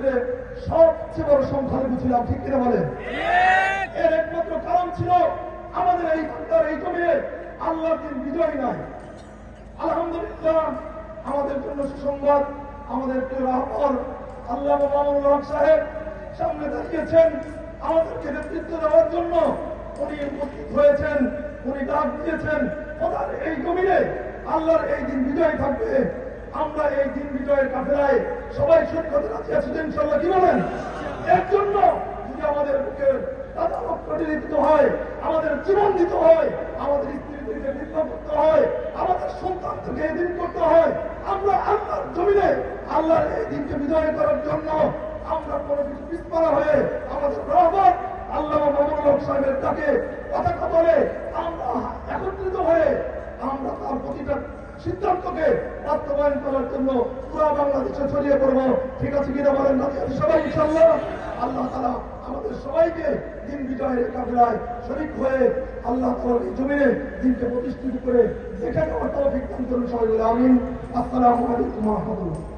মধ্যে সবচেয়ে বড় সংখ্যালঘু ছিলাম, ঠিক কিনা বলে? এর একমাত্র কারণ ছিল আমাদের এই জমিয়ে আল্লাহর দিন বিজয় নাই। আলহামদুলিল্লাহ, আমাদের জন্য সুসংবাদ, আমাদের প্রিয় রাহবর আল্লাহ মামুনুল হক সাহেব সামনে দাঁড়িয়েছেন আমাদেরকে নেতৃত্ব দেওয়ার জন্য। উনি উপস্থিত হয়েছেন, উনি ডাক দিয়েছেন খোদার এই জমিনে আল্লাহর এই দিন বিজয় থাকবে। আমরা এই দিন বিজয়ের কাফেলায় সবাই শরীক হতে রাজি আছি ইনশাআল্লাহ, কি বলেন? এর জন্য যদি আমাদের বুকের তাজা রক্ত দিতে হয়, আমাদের জীবন দিতে হয়, আমাদের স্ত্রীদেরকে বিদ্রোহ করতে হয়, আমাদের সন্তানকে এই দিন করতে হয়, আমরা আল্লাহর জমিনে আল্লাহর এই দিনকে বিজয় করার জন্য আমরা কোনো কিছু পিছপা হয়ে আমাদের রহমত আল্লাহ মামুনুল হক সাহেবের ডাকে পতাকা বলে আমরা একত্রিত হয়ে আমরা তার প্রতিটা সিদ্ধান্তকে বাস্তবায়ন করার জন্য পুরো বাংলাদেশে ছড়িয়ে পড়বো। ঠিক আছে কিনা বলেন? সবাই ইনশাআল্লাহ। আল্লাহ তাআলা আমাদের সবাইকে দিন বিজয়ের কাফেলায় শরীক হয়ে আল্লাহ তাআলার এই জমিনে দিনকে প্রতিষ্ঠিত করে দেখে নেওয়ার তৌফিক দান করুন। সবাই বলে আমিন। আসসালামু আলাইকুম ওয়া রাহমাতুল্লাহ।